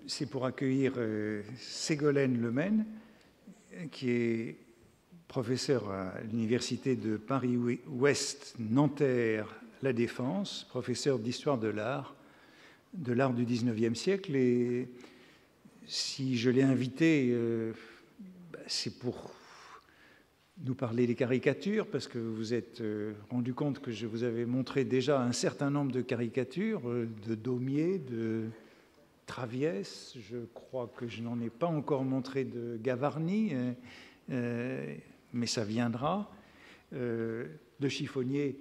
c'est pour accueillir Ségolène Lemaine, qui est professeur à l'Université de Paris-Ouest Nanterre La Défense, professeur d'histoire de l'art du XIXe siècle. Et si je l'ai invité, c'est pour nous parler des caricatures, parce que vous vous êtes rendu compte que je vous avais montré déjà un certain nombre de caricatures, de Daumier, de Traviès. Je crois que je n'en ai pas encore montré de Gavarni, mais ça viendra. Le chiffonnier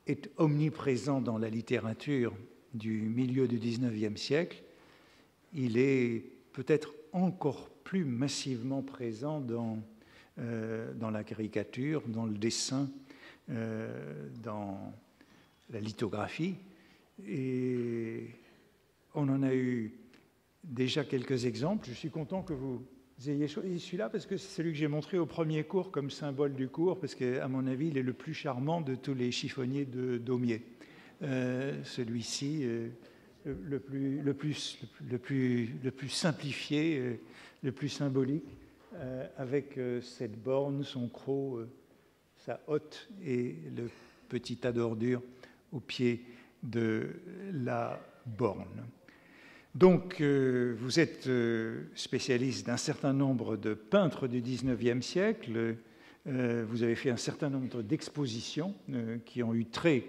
est omniprésent dans la littérature du milieu du XIXe siècle. Il est peut-être encore plus massivement présent dans la caricature, dans le dessin, dans la lithographie. Et on en a eu déjà quelques exemples. Je suis content que vous ayez choisi celui-là parce que c'est celui que j'ai montré au premier cours comme symbole du cours, parce qu'à mon avis, il est le plus charmant de tous les chiffonniers de Daumier. Celui-ci, le plus simplifié, le plus symbolique, avec cette borne, son croc, sa hotte et le petit tas d'ordures au pied de la borne. Donc, vous êtes spécialiste d'un certain nombre de peintres du XIXe siècle. Vous avez fait un certain nombre d'expositions qui ont eu trait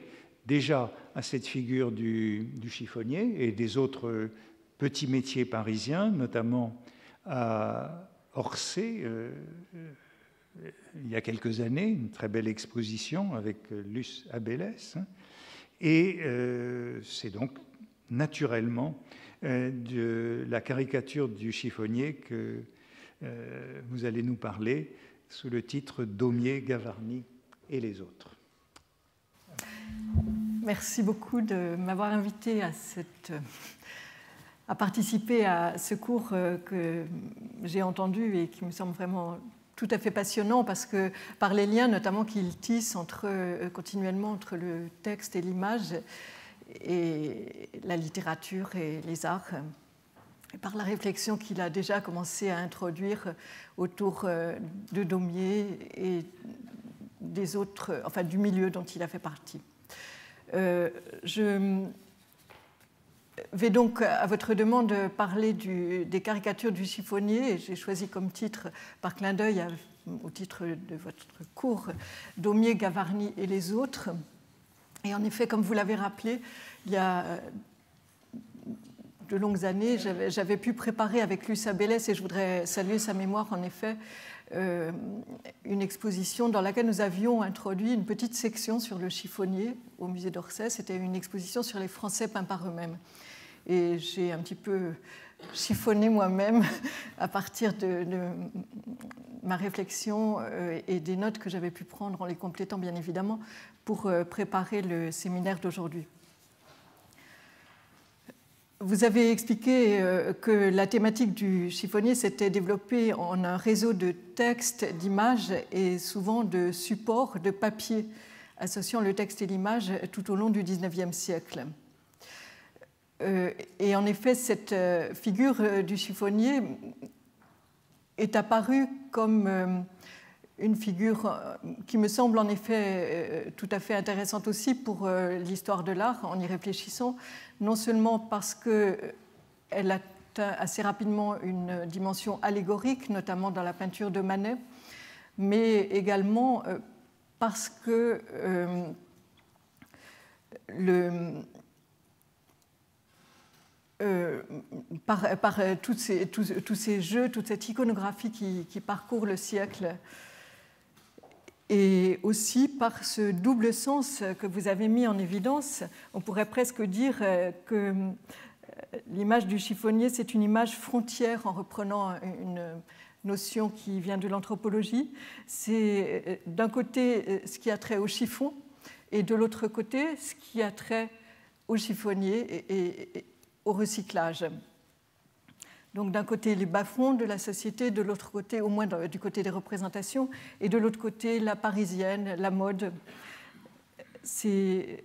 déjà à cette figure du chiffonnier et des autres petits métiers parisiens, notamment à Orsay, il y a quelques années, une très belle exposition avec Luce Abélès. Et c'est donc naturellement de la caricature du chiffonnier que vous allez nous parler sous le titre Daumier, Gavarni et les autres. Merci beaucoup de m'avoir invité à participer à ce cours que j'ai entendu et qui me semble vraiment tout à fait passionnant parce que par les liens notamment qu'il tisse continuellement entre le texte et l'image et la littérature et les arts, et par la réflexion qu'il a déjà commencé à introduire autour de Daumier et des autres, enfin du milieu dont il a fait partie. Je vais donc, à votre demande, parler des caricatures du chiffonnier. J'ai choisi comme titre, par clin d'œil au titre de votre cours, Daumier, Gavarni et les autres. Et en effet, comme vous l'avez rappelé, il y a de longues années, j'avais pu préparer avec Luce Abélès, et je voudrais saluer sa mémoire, en effet, une exposition dans laquelle nous avions introduit une petite section sur le chiffonnier au musée d'Orsay. C'était une exposition sur les Français peints par eux-mêmes. Et j'ai un petit peu chiffonné moi-même à partir de ma réflexion et des notes que j'avais pu prendre en les complétant, bien évidemment, pour préparer le séminaire d'aujourd'hui. Vous avez expliqué que la thématique du chiffonnier s'était développée en un réseau de textes, d'images et souvent de supports, de papier, associant le texte et l'image tout au long du XIXe siècle. Et en effet, cette figure du chiffonnier est apparue comme une figure qui me semble en effet tout à fait intéressante aussi pour l'histoire de l'art, en y réfléchissant, non seulement parce qu'elle atteint assez rapidement une dimension allégorique, notamment dans la peinture de Manet, mais également parce que par tous ces jeux, toute cette iconographie qui parcourt le siècle, et aussi par ce double sens que vous avez mis en évidence. On pourrait presque dire que l'image du chiffonnier, c'est une image frontière en reprenant une notion qui vient de l'anthropologie. C'est d'un côté ce qui a trait au chiffon et de l'autre côté ce qui a trait au chiffonnier et au recyclage. Donc d'un côté les bas-fonds de la société, de l'autre côté, au moins du côté des représentations, et de l'autre côté la parisienne, la mode. C'est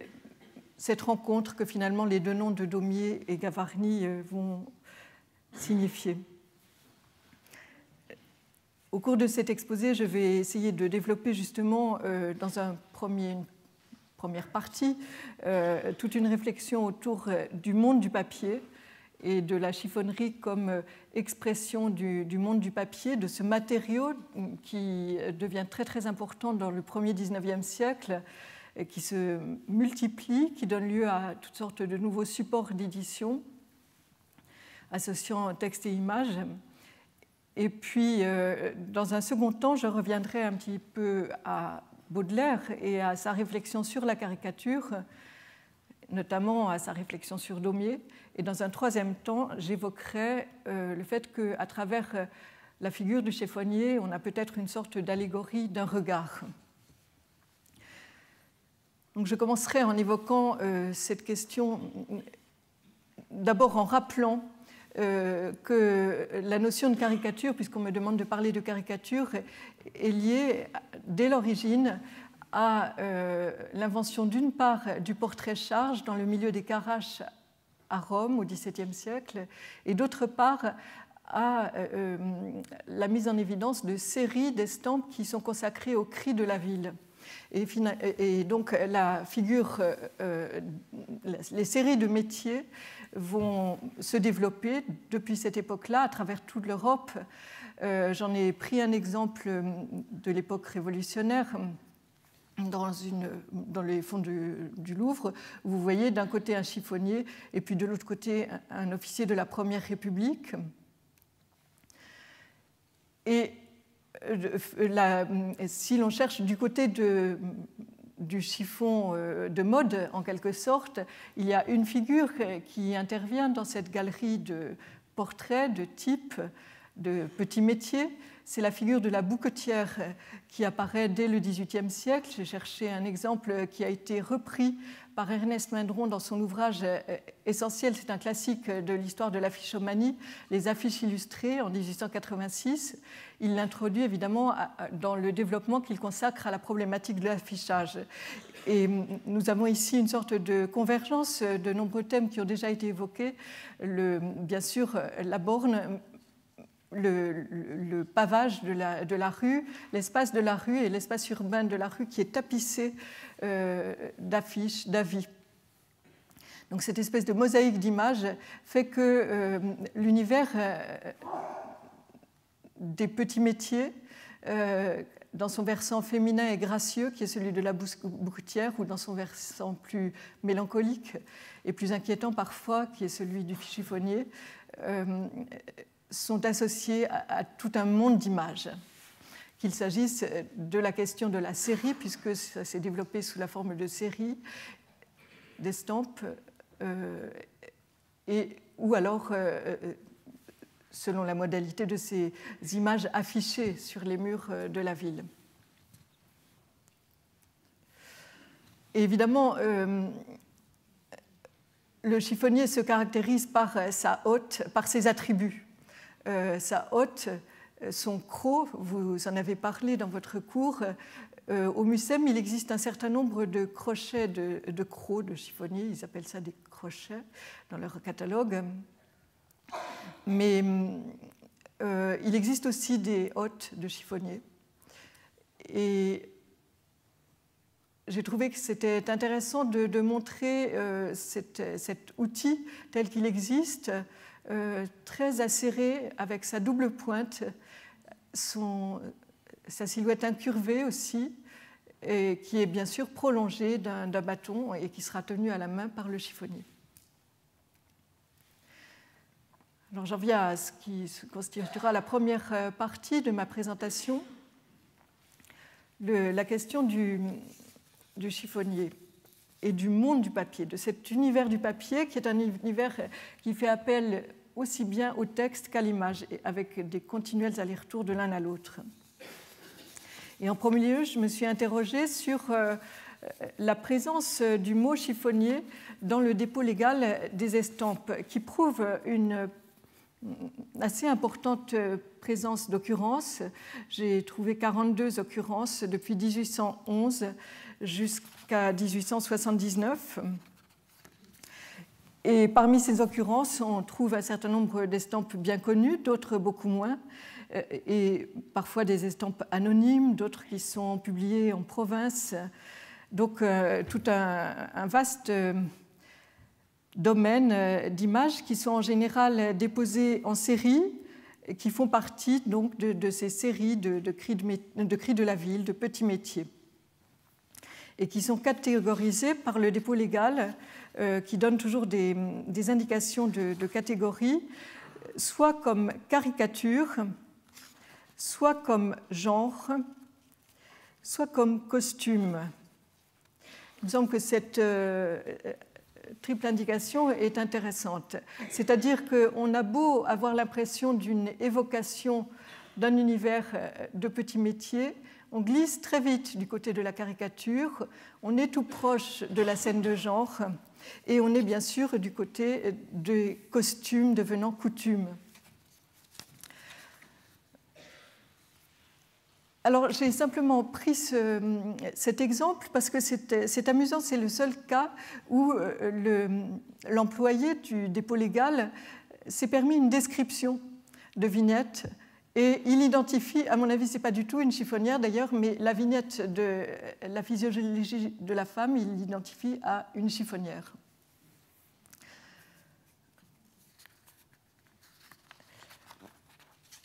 cette rencontre que finalement les deux noms de Daumier et Gavarni vont signifier. Au cours de cet exposé, je vais essayer de développer justement dans une première partie toute une réflexion autour du monde du papier et de la chiffonnerie comme expression du monde du papier, de ce matériau qui devient très très important dans le premier 19e siècle, qui se multiplie, qui donne lieu à toutes sortes de nouveaux supports d'édition, associant texte et images. Et puis, dans un second temps, je reviendrai un petit peu à Baudelaire et à sa réflexion sur la caricature, notamment à sa réflexion sur Daumier. Et dans un troisième temps, j'évoquerai le fait qu'à travers la figure du chiffonnier, on a peut-être une sorte d'allégorie d'un regard. Donc, je commencerai en évoquant cette question, d'abord en rappelant que la notion de caricature, puisqu'on me demande de parler de caricature, est liée dès l'origine à l'invention d'une part du portrait-charge dans le milieu des Carraches à Rome au XVIIe siècle, et d'autre part à la mise en évidence de séries d'estampes qui sont consacrées aux cris de la ville. Et donc la figure, les séries de métiers vont se développer depuis cette époque-là à travers toute l'Europe. J'en ai pris un exemple de l'époque révolutionnaire dans les fonds du Louvre. Vous voyez d'un côté un chiffonnier et puis de l'autre côté un officier de la Première République. Et si l'on cherche du côté du chiffon de mode, en quelque sorte, il y a une figure qui intervient dans cette galerie de portraits, de types, de petits métiers. C'est la figure de la bouquetière qui apparaît dès le XVIIIe siècle. J'ai cherché un exemple qui a été repris par Ernest Mindron dans son ouvrage essentiel, c'est un classique de l'histoire de l'affichomanie, Les affiches illustrées en 1886. Il l'introduit évidemment dans le développement qu'il consacre à la problématique de l'affichage. Et nous avons ici une sorte de convergence de nombreux thèmes qui ont déjà été évoqués. Bien sûr, la borne, le pavage de la rue, l'espace de la rue et l'espace urbain de la rue qui est tapissé d'affiches, d'avis. Donc cette espèce de mosaïque d'images fait que l'univers des petits métiers, dans son versant féminin et gracieux, qui est celui de la bouquetière, ou dans son versant plus mélancolique et plus inquiétant parfois, qui est celui du chiffonnier, sont associés à tout un monde d'images. Qu'il s'agisse de la question de la série, puisque ça s'est développé sous la forme de séries, d'estampes, ou alors selon la modalité de ces images affichées sur les murs de la ville. Et évidemment, le chiffonnier se caractérise par sa hotte, par ses attributs. Sa hotte, son croc, vous en avez parlé dans votre cours. Au Mucem, il existe un certain nombre de crochets de crocs de chiffonniers, ils appellent ça des crochets dans leur catalogue. Mais il existe aussi des hottes de chiffonniers. Et j'ai trouvé que c'était intéressant de montrer cet outil tel qu'il existe, très acéré, avec sa double pointe, sa silhouette incurvée aussi, et qui est bien sûr prolongée d'un bâton et qui sera tenu à la main par le chiffonnier. Alors j'en viens à ce qui constituera la première partie de ma présentation, la question du chiffonnier et du monde du papier, de cet univers du papier qui est un univers qui fait appel aussi bien au texte qu'à l'image, avec des continuels allers-retours de l'un à l'autre. Et en premier lieu, je me suis interrogée sur la présence du mot chiffonnier dans le dépôt légal des estampes, qui prouve une assez importante présence d'occurrences. J'ai trouvé 42 occurrences depuis 1811 jusqu'à 1879. Et parmi ces occurrences, on trouve un certain nombre d'estampes bien connues, d'autres beaucoup moins, et parfois des estampes anonymes, d'autres qui sont publiées en province. Donc tout un vaste domaine d'images qui sont en général déposées en série, qui font partie donc de ces séries de cris de la ville, de petits métiers, et qui sont catégorisés par le dépôt légal, qui donne toujours des indications de catégorie, soit comme caricature, soit comme genre, soit comme costume. Il me semble que cette triple indication est intéressante. C'est-à-dire qu'on a beau avoir l'impression d'une évocation d'un univers de petits métiers, on glisse très vite du côté de la caricature, on est tout proche de la scène de genre, et on est bien sûr du côté des costumes devenant coutume. Alors j'ai simplement pris cet exemple parce que c'est amusant, c'est le seul cas où l'employé du dépôt légal s'est permis une description de vignette. Et il identifie, à mon avis, ce n'est pas du tout une chiffonnière d'ailleurs, mais la vignette de la physiologie de la femme, il l'identifie à une chiffonnière.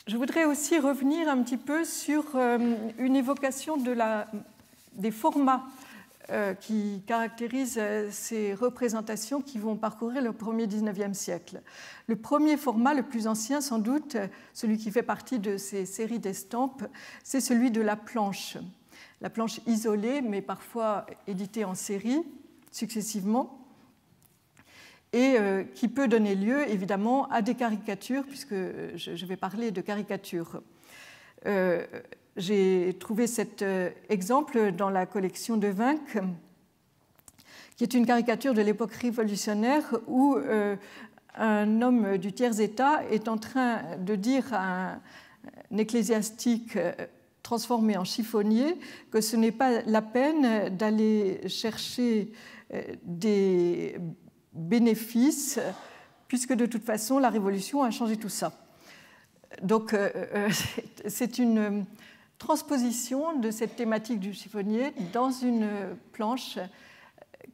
Je voudrais aussi revenir un petit peu sur une évocation des formats qui caractérisent ces représentations qui vont parcourir le premier XIXe siècle. Le premier format, le plus ancien sans doute, celui qui fait partie de ces séries d'estampes, c'est celui de la planche isolée, mais parfois éditée en série, successivement, et qui peut donner lieu évidemment à des caricatures, puisque je vais parler de caricatures. J'ai trouvé cet exemple dans la collection de Vinck, qui est une caricature de l'époque révolutionnaire où un homme du tiers-état est en train de dire à un ecclésiastique transformé en chiffonnier que ce n'est pas la peine d'aller chercher des bénéfices, puisque de toute façon la Révolution a changé tout ça. Donc c'est une transposition de cette thématique du chiffonnier dans une planche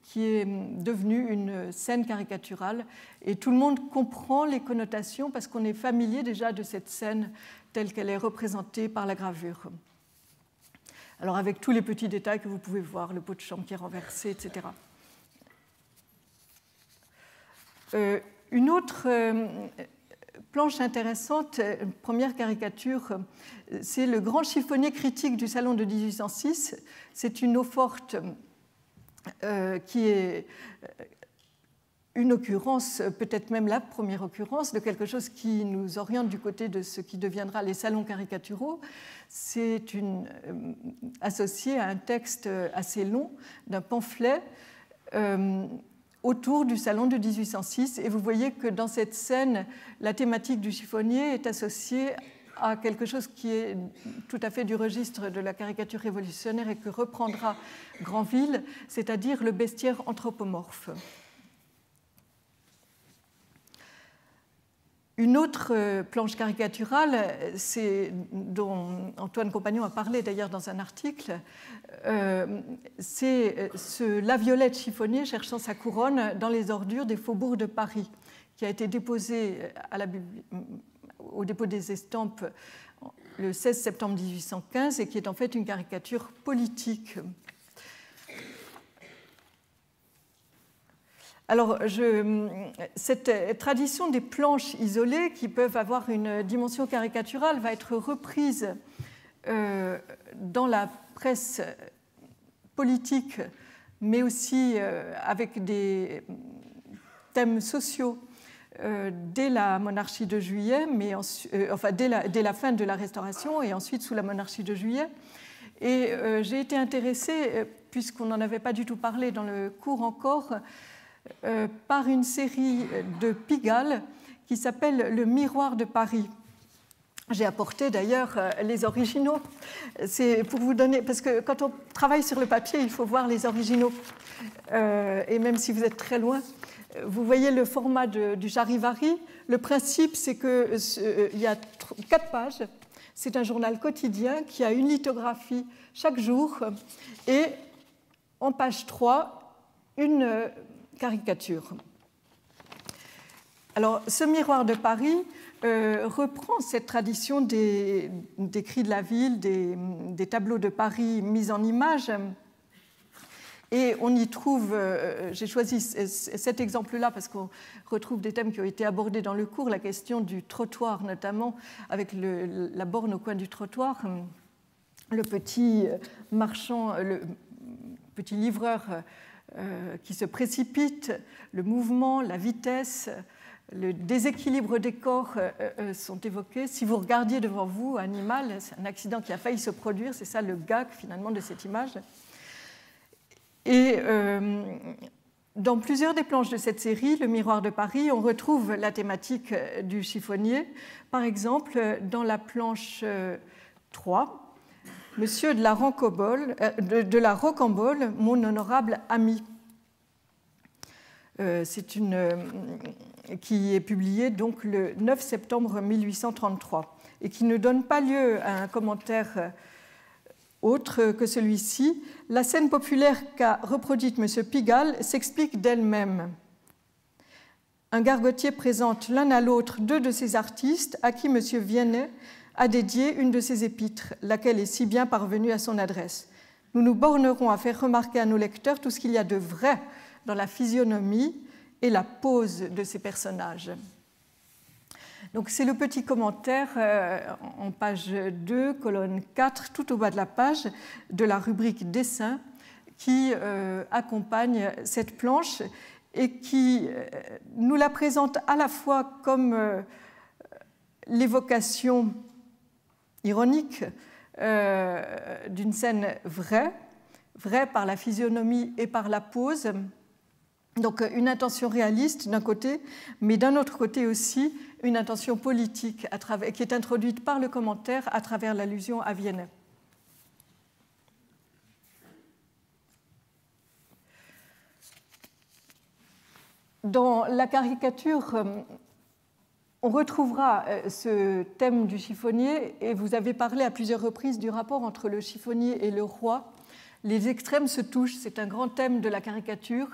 qui est devenue une scène caricaturale. Et tout le monde comprend les connotations parce qu'on est familier déjà de cette scène telle qu'elle est représentée par la gravure. Alors avec tous les petits détails que vous pouvez voir, le pot de chambre qui est renversé, etc. Une autre planche intéressante, première caricature, c'est le grand chiffonnier critique du salon de 1806. C'est une eau-forte qui est une occurrence, peut-être même la première occurrence de quelque chose qui nous oriente du côté de ce qui deviendra les salons caricaturaux. C'est associé à un texte assez long d'un pamphlet autour du salon de 1806. Et vous voyez que dans cette scène, la thématique du chiffonnier est associée à quelque chose qui est tout à fait du registre de la caricature révolutionnaire et que reprendra Granville, c'est-à-dire le bestiaire anthropomorphe. Une autre planche caricaturale, dont Antoine Compagnon a parlé d'ailleurs dans un article, c'est ce La-Violette chiffonnier cherchant sa couronne dans les ordures des faubourgs de Paris, qui a été déposé au dépôt des estampes le 16 septembre 1815 et qui est en fait une caricature politique. Alors, cette tradition des planches isolées qui peuvent avoir une dimension caricaturale va être reprise dans la presse politique, mais aussi avec des thèmes sociaux dès la monarchie de Juillet, dès la fin de la Restauration et ensuite sous la monarchie de Juillet. Et j'ai été intéressée, puisqu'on n'en avait pas du tout parlé dans le cours encore, par une série de Pigalle qui s'appelle Le Miroir de Paris. J'ai apporté d'ailleurs les originaux. C'est pour vous donner, parce que quand on travaille sur le papier, il faut voir les originaux. Et même si vous êtes très loin, vous voyez le format du Charivari. Le principe, c'est qu'il y a 4 pages. C'est un journal quotidien qui a une lithographie chaque jour et en page 3, une caricature. Alors, ce miroir de Paris reprend cette tradition des cris de la ville, des tableaux de Paris mis en images. Et on y trouve, j'ai choisi cet exemple-là parce qu'on retrouve des thèmes qui ont été abordés dans le cours, la question du trottoir notamment, avec la borne au coin du trottoir, le petit marchand, le petit livreur qui se précipite, le mouvement, la vitesse, le déséquilibre des corps sont évoqués. Si vous regardiez devant vous un animal, c'est un accident qui a failli se produire, c'est ça le gag finalement de cette image. Et dans plusieurs des planches de cette série, Le Miroir de Paris, on retrouve la thématique du chiffonnier. Par exemple, dans la planche 3, Monsieur de la Rocambole, mon honorable ami. C'est qui est publiée donc le 9 septembre 1833 et qui ne donne pas lieu à un commentaire autre que celui-ci. La scène populaire qu'a reproduite M. Pigalle s'explique d'elle-même. Un gargotier présente l'un à l'autre 2 de ses artistes à qui M. Viennet a dédié une de ses épîtres, laquelle est si bien parvenue à son adresse. Nous nous bornerons à faire remarquer à nos lecteurs tout ce qu'il y a de vrai dans la physionomie et la pose de ces personnages. Donc c'est le petit commentaire en page 2, colonne 4, tout au bas de la page, de la rubrique dessin qui accompagne cette planche et qui nous la présente à la fois comme l'évocation ironique d'une scène vraie par la physionomie et par la pose. Donc une intention réaliste d'un côté, mais d'un autre côté aussi une intention politique qui est introduite par le commentaire à travers l'allusion à Viennet. Dans la caricature, on retrouvera ce thème du chiffonnier et vous avez parlé à plusieurs reprises du rapport entre le chiffonnier et le roi. Les extrêmes se touchent, c'est un grand thème de la caricature.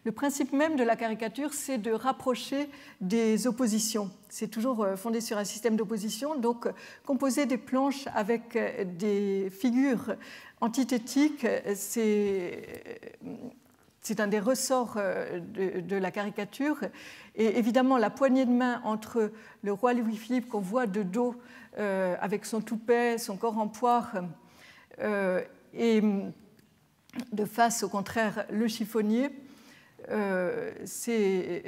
Le principe même de la caricature, c'est de rapprocher des oppositions. C'est toujours fondé sur un système d'opposition, donc composer des planches avec des figures antithétiques, c'est un des ressorts de la caricature. Et évidemment, la poignée de main entre le roi Louis-Philippe, qu'on voit de dos avec son toupet, son corps en poire, et de face, au contraire, le chiffonnier, c'est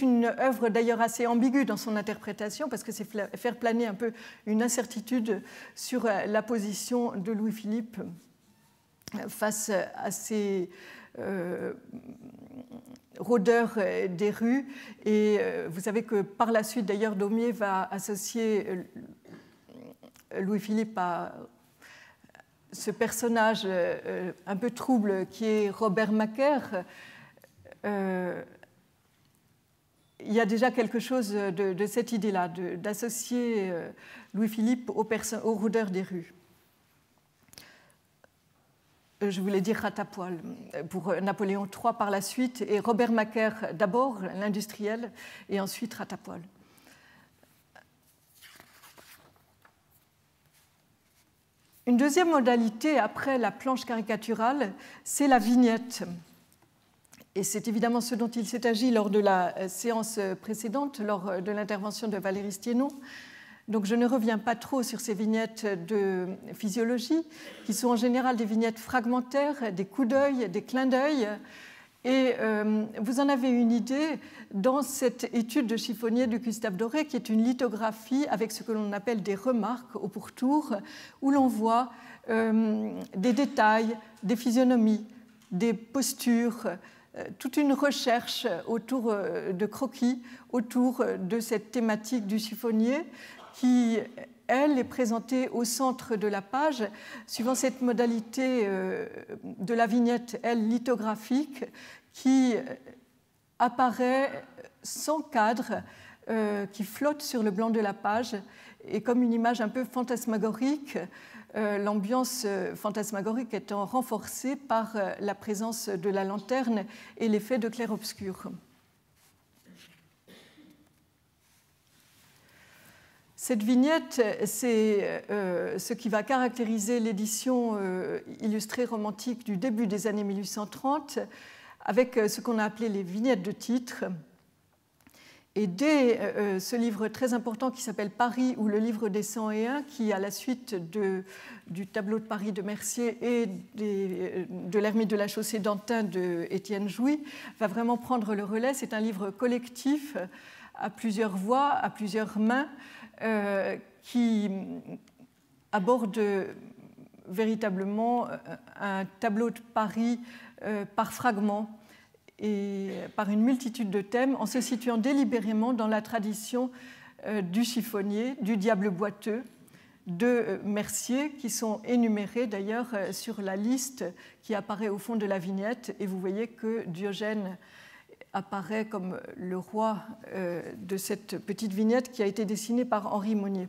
une œuvre d'ailleurs assez ambiguë dans son interprétation parce que c'est faire planer un peu une incertitude sur la position de Louis-Philippe face à ces rôdeurs des rues. Et vous savez que par la suite, d'ailleurs, Daumier va associer Louis-Philippe à ce personnage un peu trouble qui est Robert Macaire. Il y a déjà quelque chose de cette idée-là, d'associer Louis-Philippe aux rôdeurs des rues. Je voulais dire Ratapoil pour Napoléon III par la suite, et Robert Macaire d'abord, l'industriel, et ensuite Ratapoil. Une deuxième modalité après la planche caricaturale, c'est la vignette. Et c'est évidemment ce dont il s'est agi lors de la séance précédente, lors de l'intervention de Valérie Stiénon. Donc je ne reviens pas trop sur ces vignettes de physiologie, qui sont en général des vignettes fragmentaires, des coups d'œil, des clins d'œil. Et vous en avez une idée dans cette étude de chiffonnier de Gustave Doré, qui est une lithographie avec ce que l'on appelle des remarques au pourtour, où l'on voit des détails, des physionomies, des postures, toute une recherche autour de croquis, autour de cette thématique du chiffonnier, qui elle, est présentée au centre de la page, suivant cette modalité de la vignette, elle, lithographique, qui apparaît sans cadre, qui flotte sur le blanc de la page, et comme une image un peu fantasmagorique, l'ambiance fantasmagorique étant renforcée par la présence de la lanterne et l'effet de clair-obscur. Cette vignette, c'est ce qui va caractériser l'édition illustrée romantique du début des années 1830, avec ce qu'on a appelé les vignettes de titre. Et dès ce livre très important qui s'appelle Paris ou le livre des 101, qui, à la suite du tableau de Paris de Mercier et de l'ermite de la Chaussée d'Antin de Étienne Jouy, va vraiment prendre le relais. C'est un livre collectif à plusieurs voix, à plusieurs mains, qui aborde véritablement un tableau de Paris par fragments et par une multitude de thèmes, en se situant délibérément dans la tradition du chiffonnier, du diable boiteux, de Mercier, qui sont énumérés d'ailleurs sur la liste qui apparaît au fond de la vignette. Et vous voyez que Diogène apparaît comme le roi de cette petite vignette qui a été dessinée par Henri Monnier.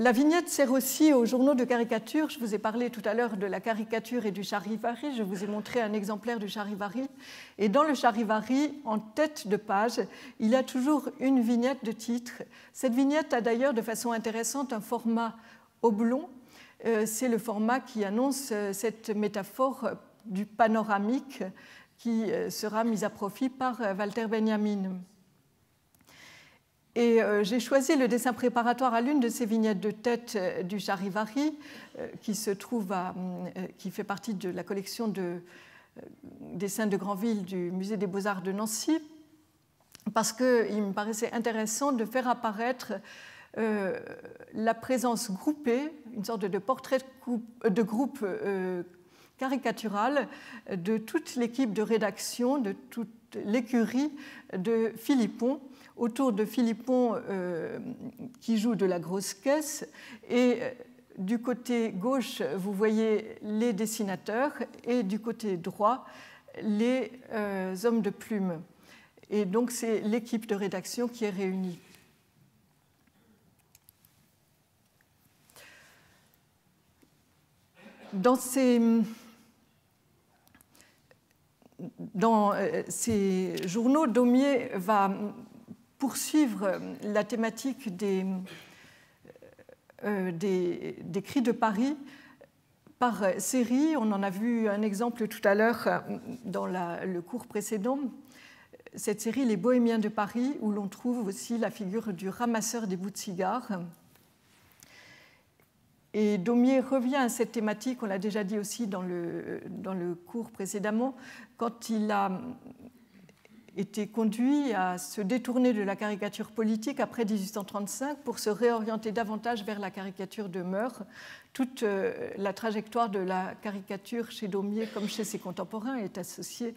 La vignette sert aussi aux journaux de caricature. Je vous ai parlé tout à l'heure de la caricature et du charivari. Je vous ai montré un exemplaire du charivari. Et dans le charivari, en tête de page, il y a toujours une vignette de titre. Cette vignette a d'ailleurs de façon intéressante un format oblong. C'est le format qui annonce cette métaphore du panoramique qui sera mise à profit par Walter Benjamin. Et j'ai choisi le dessin préparatoire à l'une de ces vignettes de tête du charivari, qui fait partie de la collection de dessins de Granville du Musée des Beaux-Arts de Nancy, parce qu'il me paraissait intéressant de faire apparaître la présence groupée, une sorte de portrait de groupe caricatural de toute l'équipe de rédaction, de toute l'écurie de Philippon, autour de Philippon qui joue de la grosse caisse. Et du côté gauche, vous voyez les dessinateurs, et du côté droit, les hommes de plume. Et donc, c'est l'équipe de rédaction qui est réunie. Dans ces journaux, Daumier va poursuivre la thématique des cris de Paris par série. On en a vu un exemple tout à l'heure dans le cours précédent. Cette série, Les Bohémiens de Paris, où l'on trouve aussi la figure du ramasseur des bouts de cigares. Et Daumier revient à cette thématique, on l'a déjà dit aussi dans le cours précédemment, quand il a été conduit à se détourner de la caricature politique après 1835 pour se réorienter davantage vers la caricature de mœurs. Toute la trajectoire de la caricature chez Daumier, comme chez ses contemporains, est associée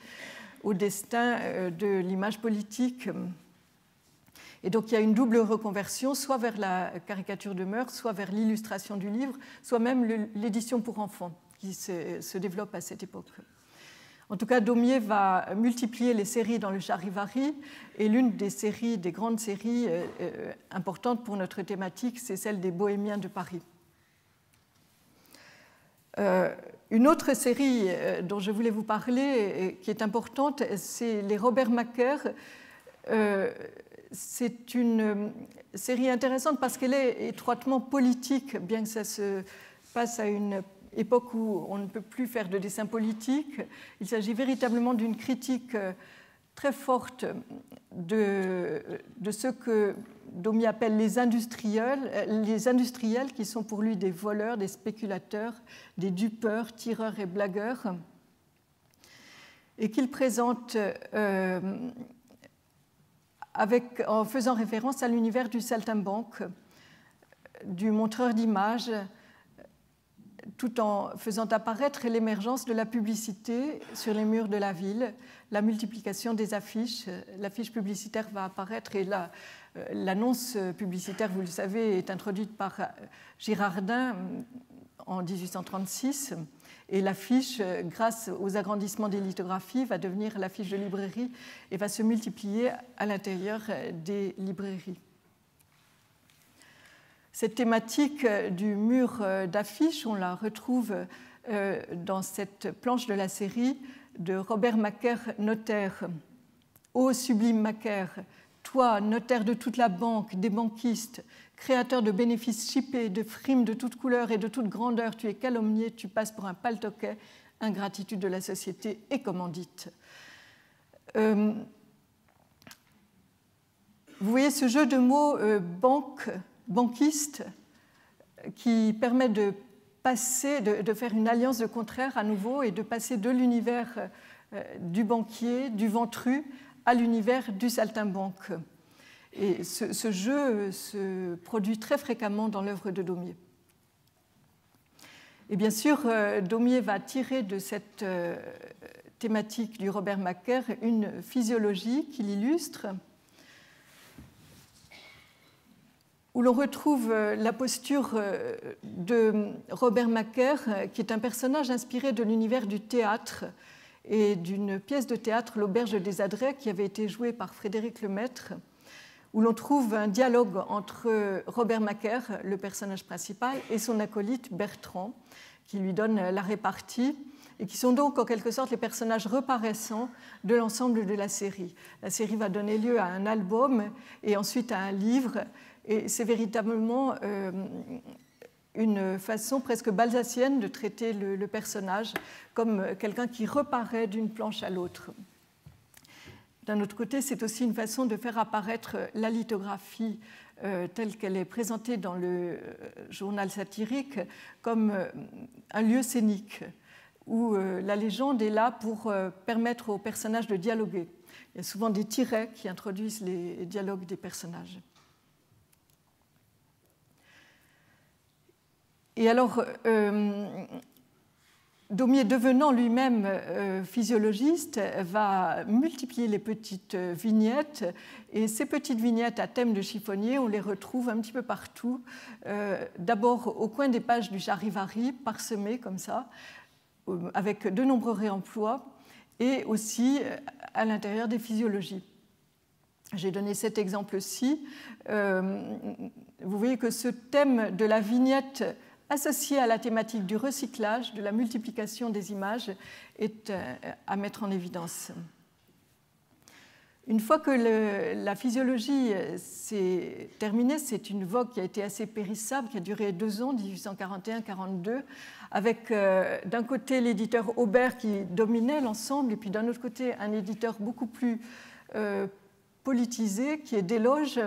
au destin de l'image politique. Et donc il y a une double reconversion, soit vers la caricature de mœurs, soit vers l'illustration du livre, soit même l'édition pour enfants qui se développe à cette époque. En tout cas, Daumier va multiplier les séries dans le charivari, et l'une des grandes séries importantes pour notre thématique, c'est celle des Bohémiens de Paris. Une autre série dont je voulais vous parler, qui est importante, c'est les Robert Macaire. C'est une série intéressante parce qu'elle est étroitement politique, bien que ça se passe à une époque où on ne peut plus faire de dessin politique. Il s'agit véritablement d'une critique très forte de ce que Daumier appelle les industriels qui sont pour lui des voleurs, des spéculateurs, des dupeurs, tireurs et blagueurs, et qu'il présente en faisant référence à l'univers du saltimbanque, du montreur d'images, tout en faisant apparaître l'émergence de la publicité sur les murs de la ville, la multiplication des affiches. L'affiche publicitaire va apparaître et l'annonce publicitaire, vous le savez, est introduite par Girardin en 1836. Et l'affiche, grâce aux agrandissements des lithographies, va devenir l'affiche de librairie et va se multiplier à l'intérieur des librairies. Cette thématique du mur d'affiches, on la retrouve dans cette planche de la série de Robert Macaire, notaire. Ô sublime Macaire, toi, notaire de toute la banque, des banquistes, créateur de bénéfices chippés, de frimes de toutes couleurs et de toute grandeur, tu es calomnié, tu passes pour un paltoquet, ingratitude de la société et commandite. Vous voyez ce jeu de mots banquiste qui permet de passer, de faire une alliance de contraires à nouveau et de passer de l'univers du banquier, du ventru, à l'univers du saltimbanque. Et ce jeu se produit très fréquemment dans l'œuvre de Daumier. Et bien sûr, Daumier va tirer de cette thématique du Robert Macaire une physiologie qui l'illustre, où l'on retrouve la posture de Robert Macaire, qui est un personnage inspiré de l'univers du théâtre et d'une pièce de théâtre, L'Auberge des Adrets, qui avait été jouée par Frédéric Lemaître, où l'on trouve un dialogue entre Robert Macaire, le personnage principal, et son acolyte Bertrand, qui lui donne la répartie, et qui sont donc en quelque sorte les personnages reparaissants de l'ensemble de la série. La série va donner lieu à un album et ensuite à un livre, et c'est véritablement une façon presque balzacienne de traiter le personnage comme quelqu'un qui reparaît d'une planche à l'autre. D'un autre côté, c'est aussi une façon de faire apparaître la lithographie telle qu'elle est présentée dans le journal satirique comme un lieu scénique, où la légende est là pour permettre aux personnages de dialoguer. Il y a souvent des tirets qui introduisent les dialogues des personnages. Et alors, Daumier, devenant lui-même physiologiste, va multiplier les petites vignettes. Et ces petites vignettes à thème de chiffonnier, on les retrouve un petit peu partout. D'abord au coin des pages du Charivari, parsemées comme ça, avec de nombreux réemplois, et aussi à l'intérieur des physiologies. J'ai donné cet exemple-ci. Vous voyez que ce thème de la vignette associé à la thématique du recyclage, de la multiplication des images, est à mettre en évidence. Une fois que la physiologie s'est terminée, c'est une vogue qui a été assez périssable, qui a duré 2 ans, 1841-42, avec d'un côté l'éditeur Aubert qui dominait l'ensemble, et puis d'un autre côté un éditeur beaucoup plus politisé, qui est Desloges.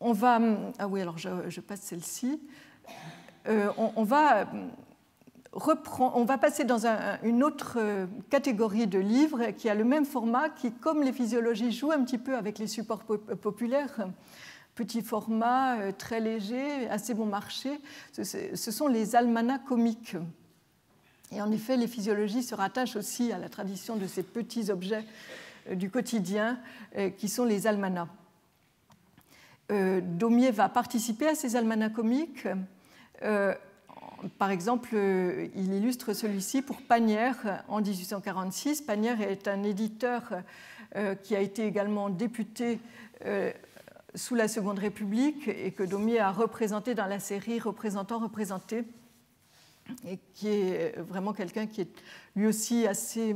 On va, ah oui, alors je passe celle-ci. On va passer dans une autre catégorie de livres qui a le même format, qui, comme les physiologies, joue un petit peu avec les supports populaires. Petit format, très léger, assez bon marché. Ce sont les almanachs comiques. Et en effet, les physiologies se rattachent aussi à la tradition de ces petits objets du quotidien qui sont les almanachs. Daumier va participer à ces almanachs comiques. Par exemple, il illustre celui-ci pour Panière en 1846. Panière est un éditeur qui a été également député sous la Seconde République et que Daumier a représenté dans la série Représentant-représenté, et qui est vraiment quelqu'un qui est lui aussi assez...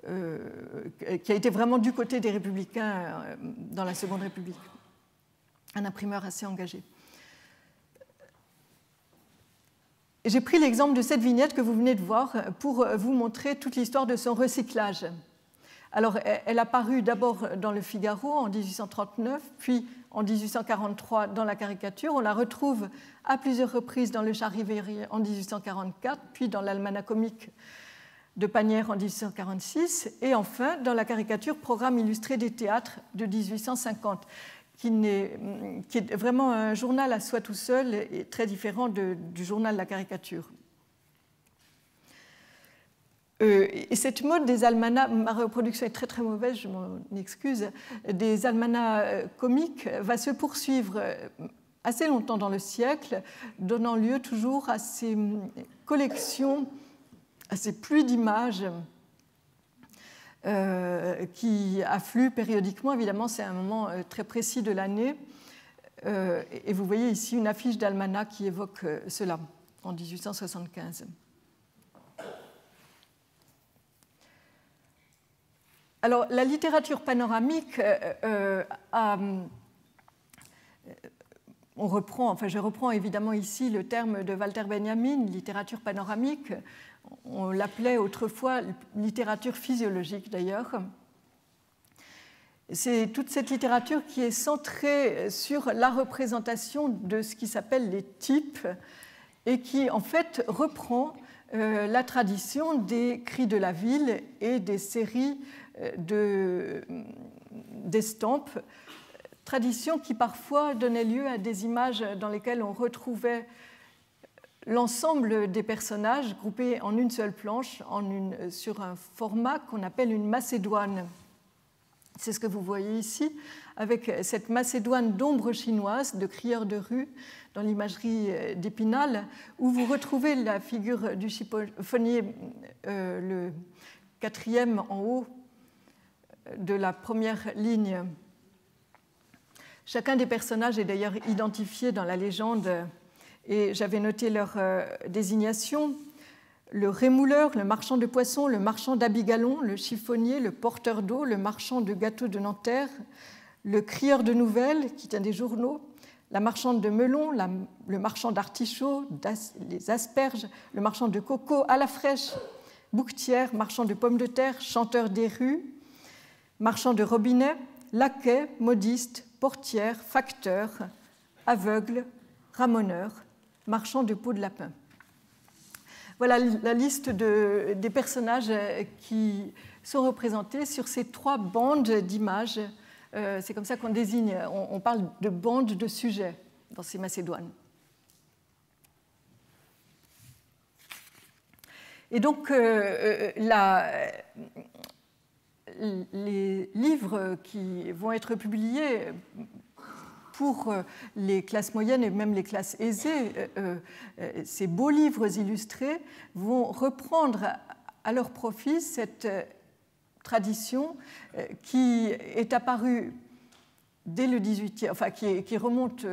qui a été vraiment du côté des Républicains dans la Seconde République. Un imprimeur assez engagé. J'ai pris l'exemple de cette vignette que vous venez de voir pour vous montrer toute l'histoire de son recyclage. Alors, elle a paru d'abord dans le Figaro en 1839, puis en 1843 dans la caricature. On la retrouve à plusieurs reprises dans le Charivari en 1844, puis dans l'Almanach comique de Panière en 1846, et enfin dans la caricature Programme illustré des théâtres de 1850. qui est vraiment un journal à soi tout seul et très différent du journal de la caricature. Et cette mode des almanachs, ma reproduction est très très mauvaise, je m'en excuse, des almanachs comiques va se poursuivre assez longtemps dans le siècle, donnant lieu toujours à ces collections, à ces pluies d'images qui affluent périodiquement. Évidemment, c'est un moment très précis de l'année. Et vous voyez ici une affiche d'almanach qui évoque cela, en 1875. Alors, la littérature panoramique je reprends évidemment ici le terme de Walter Benjamin, littérature panoramique. On l'appelait autrefois littérature physiologique d'ailleurs. C'est toute cette littérature qui est centrée sur la représentation de ce qui s'appelle les types et qui en fait reprend la tradition des cris de la ville et des séries d'estampes, tradition qui parfois donnait lieu à des images dans lesquelles on retrouvait l'ensemble des personnages groupés en une seule planche sur un format qu'on appelle une macédoine. C'est ce que vous voyez ici, avec cette macédoine d'ombre chinoise, de crieurs de rue, dans l'imagerie d'Épinal, où vous retrouvez la figure du chiffonnier, le quatrième en haut de la première ligne. Chacun des personnages est d'ailleurs identifié dans la légende et j'avais noté leur désignation. Le rémouleur, le marchand de poissons, le marchand d'habits galons, le chiffonnier, le porteur d'eau, le marchand de gâteaux de Nanterre, le crieur de nouvelles qui tient des journaux, la marchande de melons, le marchand d'artichauts, les asperges, le marchand de coco à la fraîche, bouquetière, marchand de pommes de terre, chanteur des rues, marchand de robinets, laquais, modiste, portière, facteur, aveugle, ramoneur, marchand de peau de lapin. Voilà la liste des personnages qui sont représentés sur ces 3 bandes d'images. C'est comme ça qu'on désigne, on parle de bandes de sujets dans ces macédoines. Et donc, les livres qui vont être publiés pour les classes moyennes et même les classes aisées, ces beaux livres illustrés vont reprendre à leur profit cette tradition qui est apparue dès le XVIIIe, enfin qui remonte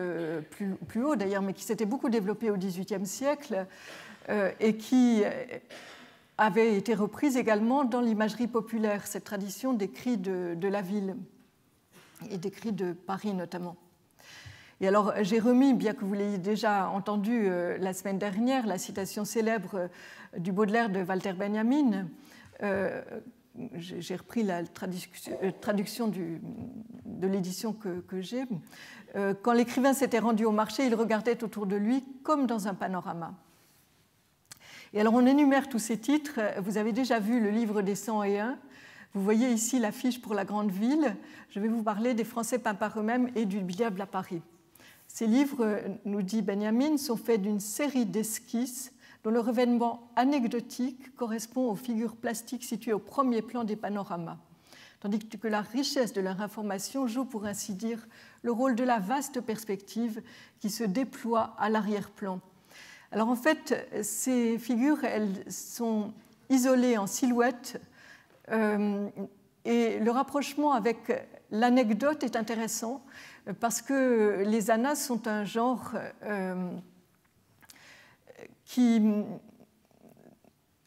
plus haut d'ailleurs, mais qui s'était beaucoup développée au XVIIIe siècle et qui avait été reprise également dans l'imagerie populaire, cette tradition des cris de la ville et des cris de Paris notamment. Et alors j'ai remis, bien que vous l'ayez déjà entendu la semaine dernière, la citation célèbre du Baudelaire de Walter Benjamin. J'ai repris la traduction de l'édition que j'ai. Quand l'écrivain s'était rendu au marché, il regardait autour de lui comme dans un panorama. Et alors on énumère tous ces titres. Vous avez déjà vu le livre des 101. Vous voyez ici l'affiche pour la grande ville. Je vais vous parler des Français peints par eux-mêmes et du diable à Paris. Ces livres, nous dit Benjamin, sont faits d'une série d'esquisses dont le revêtement anecdotique correspond aux figures plastiques situées au premier plan des panoramas, tandis que la richesse de leur information joue, pour ainsi dire, le rôle de la vaste perspective qui se déploie à l'arrière-plan. Alors en fait, ces figures, elles sont isolées en silhouette et le rapprochement avec l'anecdote est intéressant parce que les annas sont un genre qui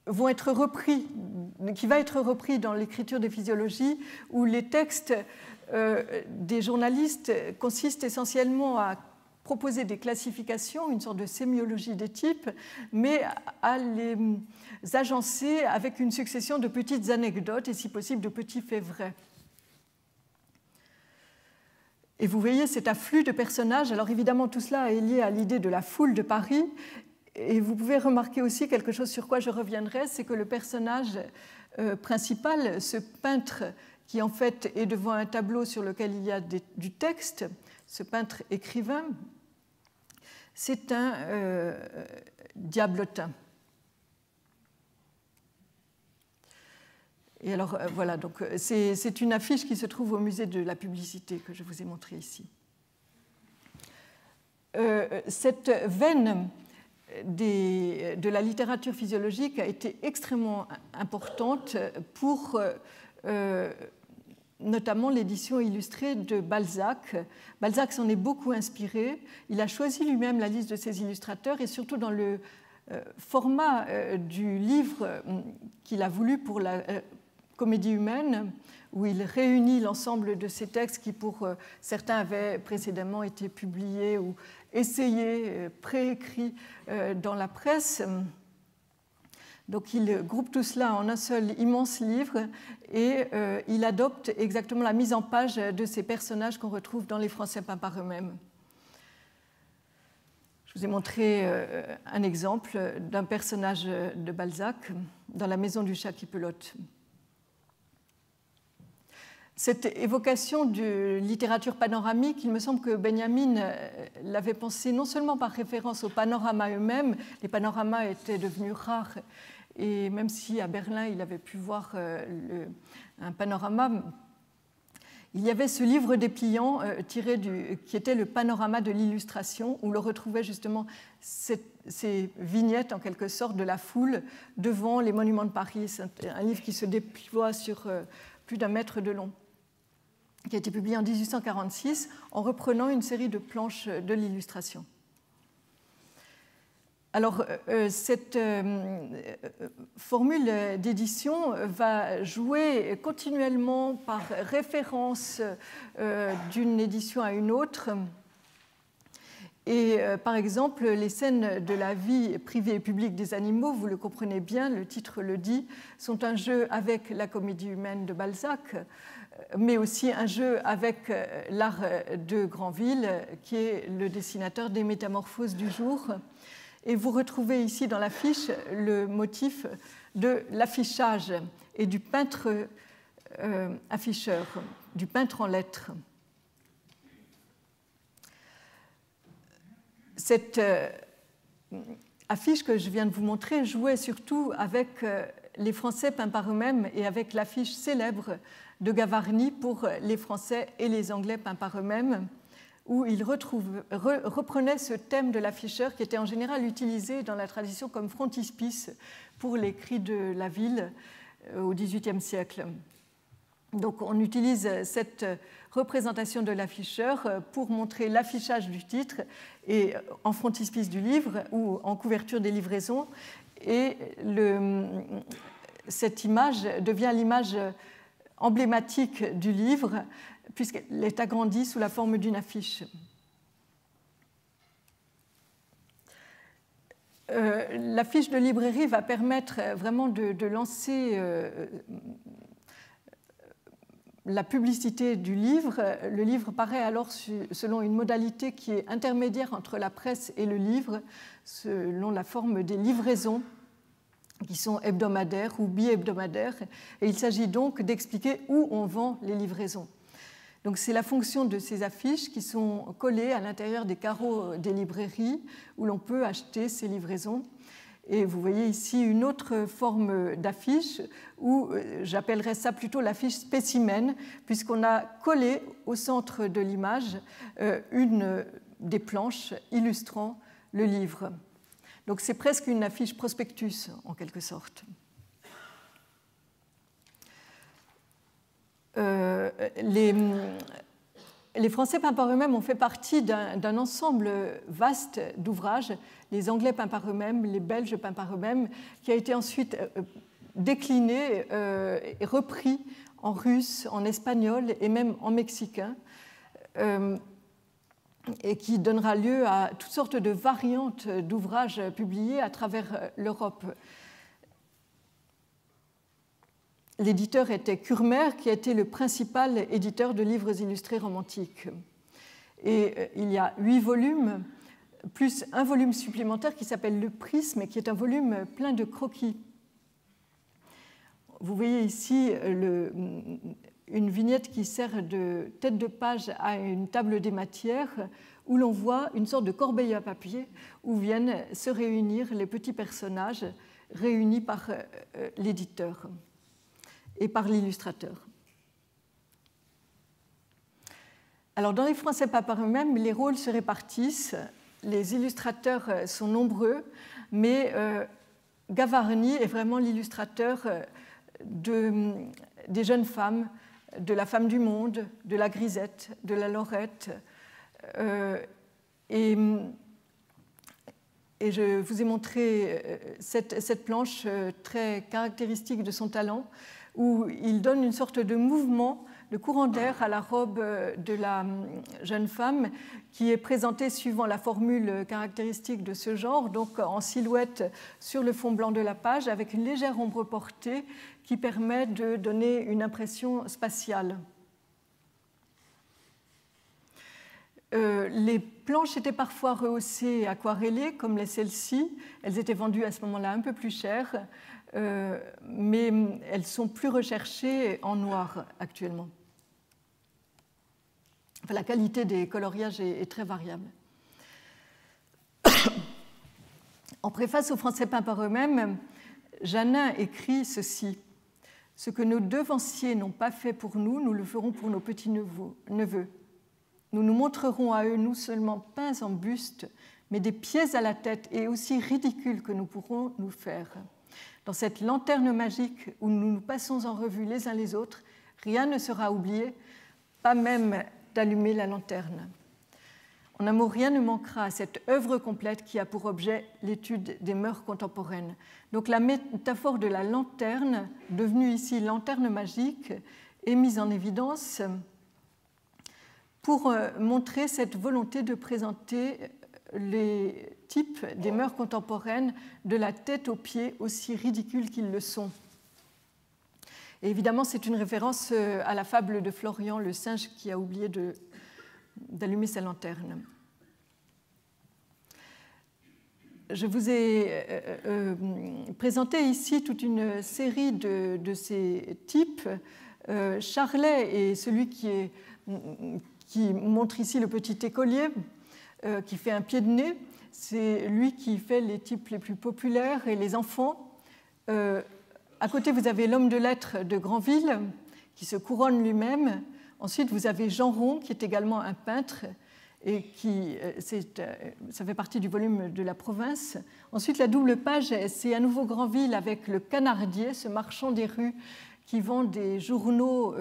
va être repris dans l'écriture de physiologie, où les textes des journalistes consistent essentiellement à proposer des classifications, une sorte de sémiologie des types, mais à les agencer avec une succession de petites anecdotes et si possible de petits faits vrais. Et vous voyez cet afflux de personnages. Alors évidemment, tout cela est lié à l'idée de la foule de Paris. Et vous pouvez remarquer aussi quelque chose sur quoi je reviendrai, c'est que le personnage principal, ce peintre qui en fait est devant un tableau sur lequel il y a du texte, ce peintre écrivain, c'est un diablotin. Et alors voilà, donc c'est une affiche qui se trouve au musée de la publicité que je vous ai montrée ici. Cette veine de la littérature physiologique a été extrêmement importante pour notamment l'édition illustrée de Balzac. Balzac s'en est beaucoup inspiré. Il a choisi lui-même la liste de ses illustrateurs et surtout dans le format du livre qu'il a voulu pour la Comédie humaine, où il réunit l'ensemble de ces textes qui, pour certains, avaient précédemment été publiés ou essayés, préécrits dans la presse. Donc il groupe tout cela en un seul immense livre et il adopte exactement la mise en page de ces personnages qu'on retrouve dans Les Français peints par eux-mêmes. Je vous ai montré un exemple d'un personnage de Balzac dans La Maison du chat qui pelote. Cette évocation de littérature panoramique, il me semble que Benjamin l'avait pensée non seulement par référence aux panoramas eux-mêmes, les panoramas étaient devenus rares, et même si à Berlin il avait pu voir un panorama, il y avait ce livre dépliant qui était le panorama de l'illustration, où l'on retrouvait justement ces vignettes en quelque sorte de la foule devant les monuments de Paris. C'est un livre qui se déploie sur plus d'1 mètre de long, qui a été publié en 1846 en reprenant une série de planches de l'illustration. Alors, cette formule d'édition va jouer continuellement par référence d'une édition à une autre. Et par exemple, les scènes de la vie privée et publique des animaux, vous le comprenez bien, le titre le dit, sont un jeu avec la comédie humaine de Balzac, mais aussi un jeu avec l'art de Granville, qui est le dessinateur des Métamorphoses du jour. Et vous retrouvez ici dans l'affiche le motif de l'affichage et du peintre afficheur, du peintre en lettres. Cette affiche que je viens de vous montrer jouait surtout avec les Français peints par eux-mêmes et avec l'affiche célèbre de Gavarni pour les Français et les Anglais peints par eux-mêmes, où il reprenait ce thème de l'afficheur qui était en général utilisé dans la tradition comme frontispice pour les cris de la ville au XVIIIe siècle. Donc on utilise cette représentation de l'afficheur pour montrer l'affichage du titre et en frontispice du livre ou en couverture des livraisons. Et cette image devient l'image emblématique du livre puisqu'elle est agrandie sous la forme d'une affiche. L'affiche de librairie va permettre vraiment de lancer la publicité du livre. Le livre paraît alors selon une modalité qui est intermédiaire entre la presse et le livre, selon la forme des livraisons qui sont hebdomadaires ou bi-hebdomadaires. Et il s'agit donc d'expliquer où on vend les livraisons. Donc c'est la fonction de ces affiches qui sont collées à l'intérieur des carreaux des librairies où l'on peut acheter ces livraisons. Et vous voyez ici une autre forme d'affiche où j'appellerais ça plutôt l'affiche spécimen, puisqu'on a collé au centre de l'image une des planches illustrant le livre. Donc c'est presque une affiche prospectus en quelque sorte. Les Français peints par eux-mêmes ont fait partie d'un ensemble vaste d'ouvrages, les Anglais peints par eux-mêmes, les Belges peints par eux-mêmes, qui a été ensuite décliné et repris en russe, en espagnol et même en mexicain, et qui donnera lieu à toutes sortes de variantes d'ouvrages publiés à travers l'Europe. L'éditeur était Kurmer, qui a été le principal éditeur de livres illustrés romantiques. Et il y a 8 volumes, plus un volume supplémentaire qui s'appelle Le Prisme, et qui est un volume plein de croquis. Vous voyez ici une vignette qui sert de tête de page à une table des matières où l'on voit une sorte de corbeille à papier où viennent se réunir les petits personnages réunis par l'éditeur et par l'illustrateur. Alors, dans les Français pas par eux-mêmes, les rôles se répartissent. Les illustrateurs sont nombreux, mais Gavarni est vraiment l'illustrateur des jeunes femmes, de la femme du monde, de la grisette, de la lorette. Et je vous ai montré cette planche très caractéristique de son talent, où il donne une sorte de mouvement, de courant d'air à la robe de la jeune femme, qui est présentée suivant la formule caractéristique de ce genre, donc en silhouette sur le fond blanc de la page, avec une légère ombre portée qui permet de donner une impression spatiale. Les planches étaient parfois rehaussées et aquarellées, comme celles-ci. Elles étaient vendues à ce moment-là un peu plus chères, mais elles sont plus recherchées en noir actuellement. Enfin, la qualité des coloriages est très variable. En préface aux Français peints par eux-mêmes, Janin écrit ceci: « Ce que nos devanciers n'ont pas fait pour nous, nous le ferons pour nos petits-neveux. Nous nous montrerons à eux non seulement peints en buste, mais des pieds à la tête et aussi ridicules que nous pourrons nous faire. Dans cette lanterne magique où nous nous passons en revue les uns les autres, rien ne sera oublié, pas même d'allumer la lanterne. En un mot, rien ne manquera à cette œuvre complète qui a pour objet l'étude des mœurs contemporaines. » Donc la métaphore de la lanterne, devenue ici lanterne magique, est mise en évidence pour montrer cette volonté de présenter les types des mœurs contemporaines de la tête aux pieds, aussi ridicules qu'ils le sont. Et évidemment, c'est une référence à la fable de Florian, le singe qui a oublié d'allumer sa lanterne. Je vous ai présenté ici toute une série de ces types. Charlet est celui qui montre ici le petit écolier, qui fait un pied de nez. C'est lui qui fait les types les plus populaires et les enfants. À côté, vous avez l'homme de lettres de Granville, qui se couronne lui-même. Ensuite, vous avez Jean Ron, qui est également un peintre, et ça fait partie du volume de la province. Ensuite, la double page, c'est à nouveau Granville avec le Canardier, ce marchand des rues qui vend des journaux,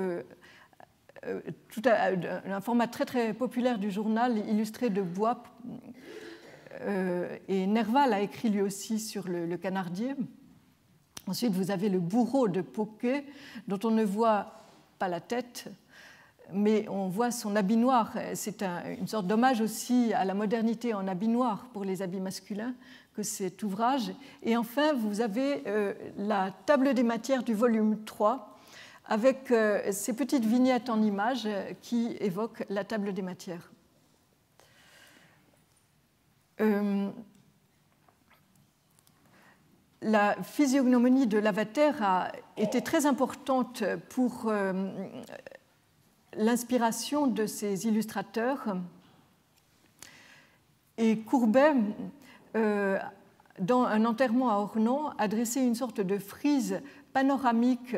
un format très très populaire du journal, illustré de bois. Et Nerval a écrit lui aussi sur le Canardier. Ensuite, vous avez le bourreau de Poquet, dont on ne voit pas la tête, mais on voit son habit noir. C'est une sorte d'hommage aussi à la modernité en habit noir pour les habits masculins que cet ouvrage. Et enfin, vous avez la table des matières du volume 3, avec ces petites vignettes en images qui évoquent la table des matières. La physiognomonie de Lavater a été très importante pour l'inspiration de ces illustrateurs. Et Courbet, dans un enterrement à Ornans, a dressé une sorte de frise panoramique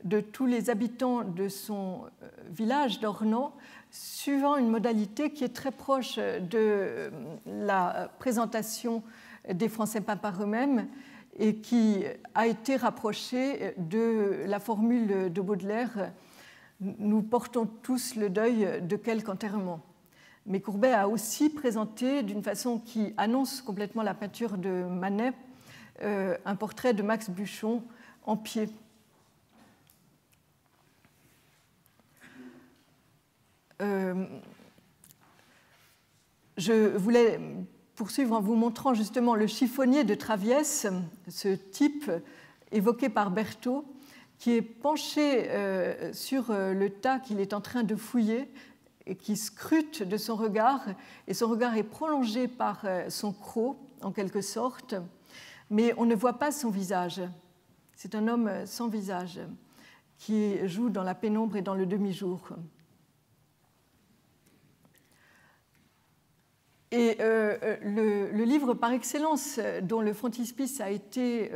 de tous les habitants de son village d'Ornans, suivant une modalité qui est très proche de la présentation des Français peints par eux-mêmes, et qui a été rapproché de la formule de Baudelaire « Nous portons tous le deuil de quelque enterrement ». Mais Courbet a aussi présenté, d'une façon qui annonce complètement la peinture de Manet, un portrait de Max Buchon en pied. Je voulais poursuivre en vous montrant justement le chiffonnier de Traviès, ce type évoqué par Berthaud, qui est penché sur le tas qu'il est en train de fouiller et qui scrute de son regard, et son regard est prolongé par son croc, en quelque sorte, mais on ne voit pas son visage. C'est un homme sans visage. qui joue dans la pénombre et dans le demi-jour. Et le livre par excellence dont le frontispice a été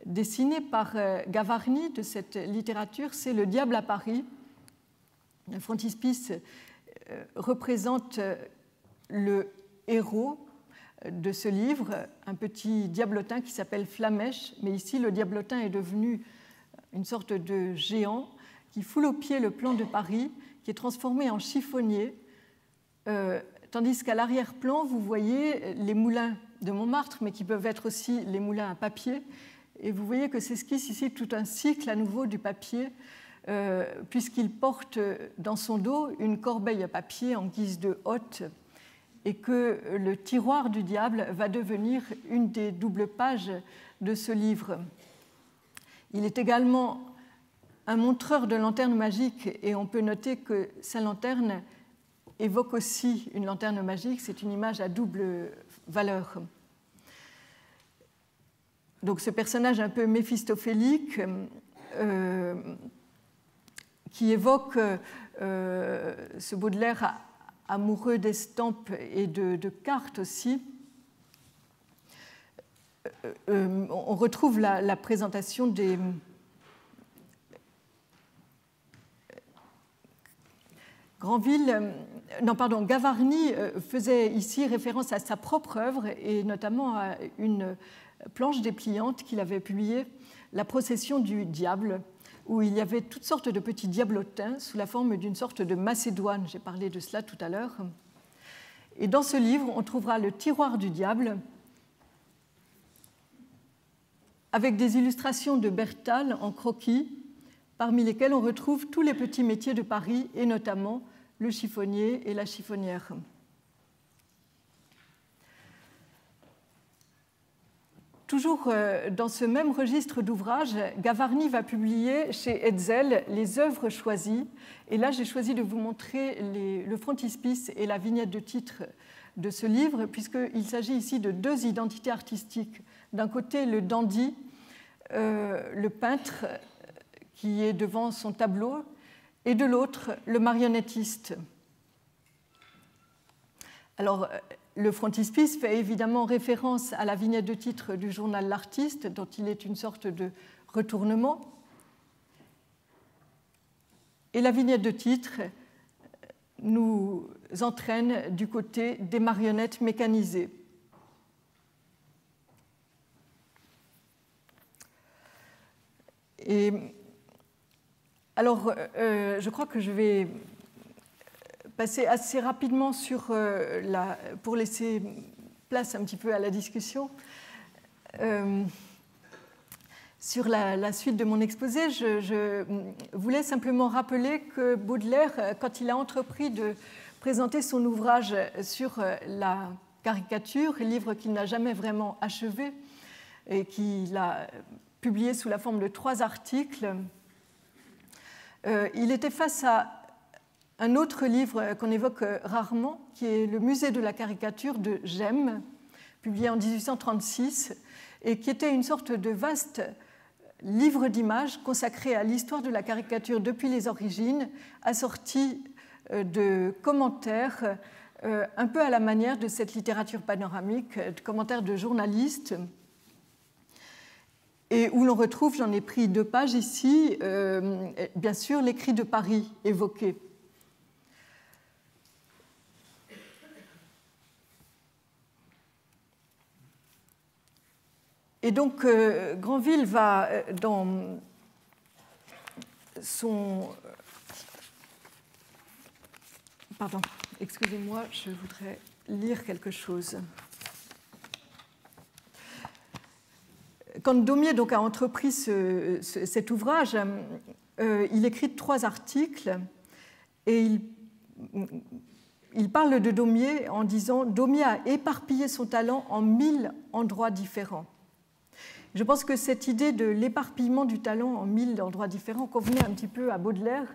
dessiné par Gavarni de cette littérature, c'est Le Diable à Paris. Le frontispice représente le héros de ce livre, un petit diablotin qui s'appelle Flamèche, mais ici le diablotin est devenu une sorte de géant qui foule aux pieds le plan de Paris, qui est transformé en chiffonnier, tandis qu'à l'arrière-plan, vous voyez les moulins de Montmartre, mais qui peuvent être aussi les moulins à papier, et vous voyez que s'esquisse ici tout un cycle à nouveau du papier, puisqu'il porte dans son dos une corbeille à papier en guise de hotte, et que le tiroir du diable va devenir une des doubles pages de ce livre. Il est également un montreur de lanternes magiques, et on peut noter que sa lanterne évoque aussi une lanterne magique, c'est une image à double valeur. Donc ce personnage un peu méphistophélique qui évoque ce Baudelaire amoureux d'estampes et de cartes aussi. On retrouve la présentation des Gavarni faisait ici référence à sa propre œuvre et notamment à une planche dépliante qu'il avait publiée, La procession du diable, où il y avait toutes sortes de petits diablotins sous la forme d'une sorte de macédoine. J'ai parlé de cela tout à l'heure. Et dans ce livre, on trouvera le tiroir du diable avec des illustrations de Bertal en croquis, parmi lesquels on retrouve tous les petits métiers de Paris, et notamment le chiffonnier et la chiffonnière. Toujours dans ce même registre d'ouvrages, Gavarni va publier chez Hetzel les œuvres choisies. Et là, j'ai choisi de vous montrer le frontispice et la vignette de titre de ce livre, puisqu'il s'agit ici de deux identités artistiques. D'un côté, le dandy, le peintre qui est devant son tableau, et de l'autre, le marionnettiste. Alors, le frontispice fait évidemment référence à la vignette de titre du journal L'Artiste, dont il est une sorte de retournement. Et la vignette de titre nous entraîne du côté des marionnettes mécanisées. Et alors, je crois que je vais passer assez rapidement pour laisser place un petit peu à la discussion. Sur la suite de mon exposé, je voulais simplement rappeler que Baudelaire, quand il a entrepris de présenter son ouvrage sur la caricature, livre qu'il n'a jamais vraiment achevé et qu'il a publié sous la forme de 3 articles, il était face à un autre livre qu'on évoque rarement, qui est Le Musée de la caricature de Gemme, publié en 1836, et qui était une sorte de vaste livre d'images consacré à l'histoire de la caricature depuis les origines, assorti de commentaires un peu à la manière de cette littérature panoramique, de commentaires de journalistes, et où l'on retrouve, j'en ai pris 2 pages ici, bien sûr, l'écrit de Paris évoqué. Et donc, Granville va, dans son... Pardon, excusez-moi, je voudrais lire quelque chose. Quand Daumier donc, a entrepris cet ouvrage, il écrit 3 articles et il parle de Daumier en disant « Daumier a éparpillé son talent en 1000 endroits différents ». Je pense que cette idée de l'éparpillement du talent en 1000 endroits différents convenait un petit peu à Baudelaire,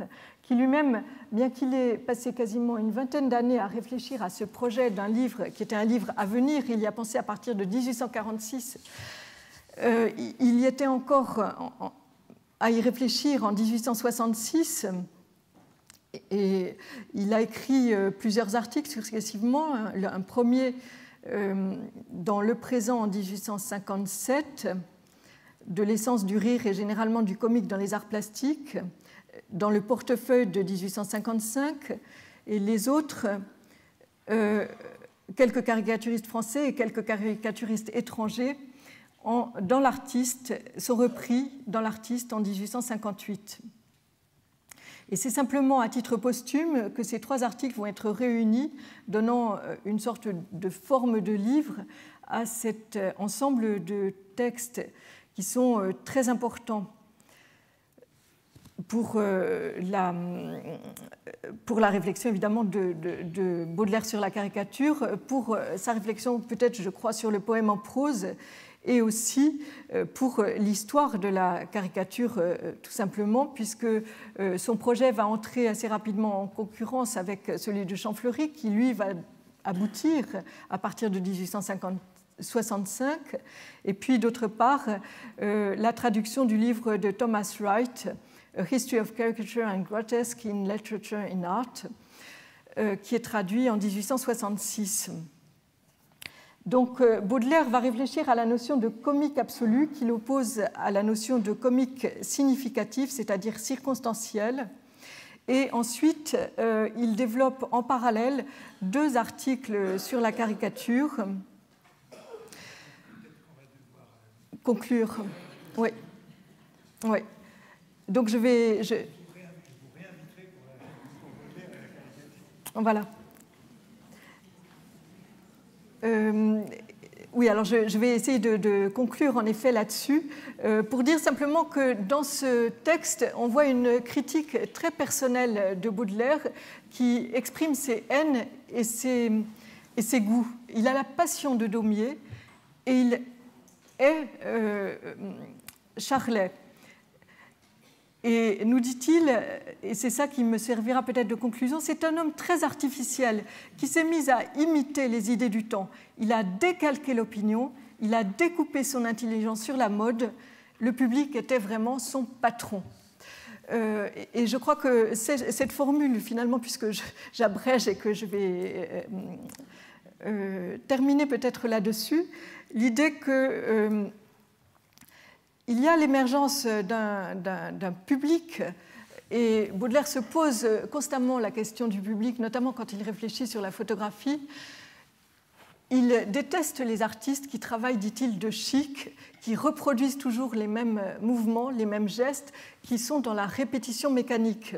qui lui-même, bien qu'il ait passé quasiment une vingtaine d'années à réfléchir à ce projet d'un livre qui était un livre à venir, il y a pensé à partir de 1846, il y était encore à y réfléchir en 1866 et il a écrit plusieurs articles successivement. Un premier dans Le Présent en 1857, de l'essence du rire et généralement du comique dans les arts plastiques, dans Le Portefeuille de 1855, et les autres, quelques caricaturistes français et quelques caricaturistes étrangers dans l'Artiste, sont repris dans l'Artiste en 1858. Et c'est simplement à titre posthume que ces trois articles vont être réunis, donnant une sorte de forme de livre à cet ensemble de textes qui sont très importants pour la réflexion évidemment de Baudelaire sur la caricature, pour sa réflexion peut-être, je crois, sur le poème en prose, et aussi pour l'histoire de la caricature tout simplement, puisque son projet va entrer assez rapidement en concurrence avec celui de Champfleury, qui lui va aboutir à partir de 1865, et puis d'autre part la traduction du livre de Thomas Wright, A History of Caricature and Grotesque in Literature and Art, qui est traduit en 1866. Donc Baudelaire va réfléchir à la notion de comique absolu qu'il oppose à la notion de comique significatif, c'est-à-dire circonstanciel. Et ensuite, il développe en parallèle deux articles sur la caricature. Conclure. Oui. Oui. Donc je vais... Voilà. Oui, alors je vais essayer de conclure en effet là-dessus pour dire simplement que dans ce texte, on voit une critique très personnelle de Baudelaire qui exprime ses haines et ses goûts. Il a la passion de Daumier et il est Charlet. Et nous dit-il, et c'est ça qui me servira peut-être de conclusion, c'est un homme très artificiel qui s'est mis à imiter les idées du temps. Il a décalqué l'opinion, il a découpé son intelligence sur la mode. Le public était vraiment son patron. Et je crois que cette formule, finalement, puisque j'abrège et que je vais terminer peut-être là-dessus, l'idée que... il y a l'émergence d'un public, et Baudelaire se pose constamment la question du public, notamment quand il réfléchit sur la photographie. Il déteste les artistes qui travaillent, dit-il, de chic, qui reproduisent toujours les mêmes mouvements, les mêmes gestes, qui sont dans la répétition mécanique.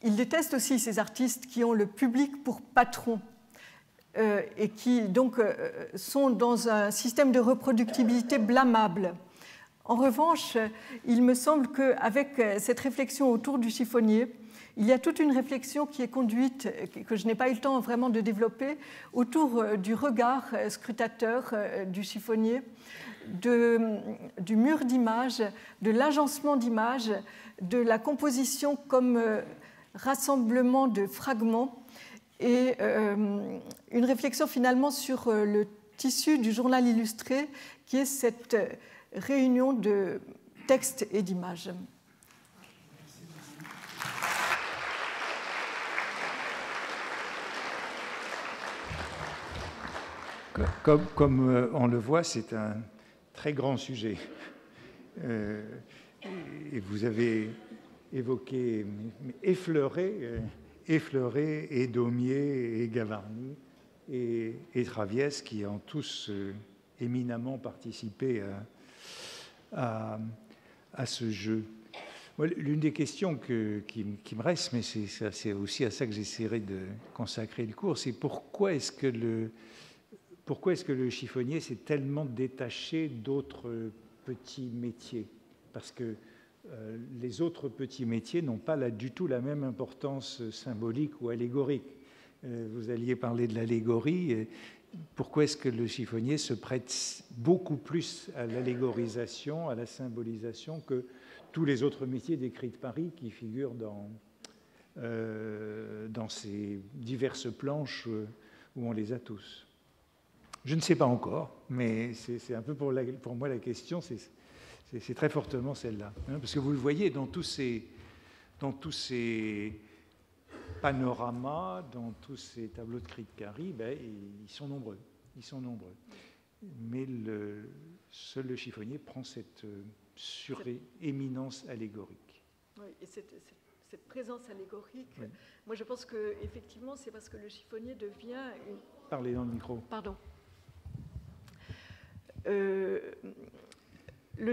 Il déteste aussi ces artistes qui ont le public pour patron, et qui donc sont dans un système de reproductibilité blâmable. En revanche, il me semble qu'avec cette réflexion autour du chiffonnier, il y a toute une réflexion qui est conduite, que je n'ai pas eu le temps vraiment de développer, autour du regard scrutateur du chiffonnier, du mur d'image, de l'agencement d'image, de la composition comme rassemblement de fragments, et une réflexion finalement sur le tissu du journal illustré, qui est cette réunion de textes et d'images. Comme on le voit, c'est un très grand sujet. Et vous avez évoqué, effleuré et Daumier et Gavarni et Traviès, qui ont tous éminemment participé à ce jeu. L'une des questions qui me reste, mais c'est aussi à ça que j'essaierai de consacrer le cours, c'est pourquoi est-ce que le chiffonnier s'est tellement détaché d'autres petits métiers? Parce que les autres petits métiers n'ont pas du tout la même importance symbolique ou allégorique. Vous alliez parler de l'allégorie. Pourquoi est-ce que le chiffonnier se prête beaucoup plus à l'allégorisation, à la symbolisation que tous les autres métiers décrits de Paris qui figurent dans ces diverses planches où on les a tous? Je ne sais pas encore, mais c'est un peu pour moi la question, c'est C'est très fortement celle-là. Hein, parce que vous le voyez dans tous ces panoramas, dans tous ces tableaux de Kritkari, ben, ils sont nombreux. Ils sont nombreux. Mais seul le chiffonnier prend cette suréminence allégorique. Oui, et cette présence allégorique, oui. Moi je pense qu'effectivement c'est parce que le chiffonnier devient une... Parlez dans le micro. Pardon. Le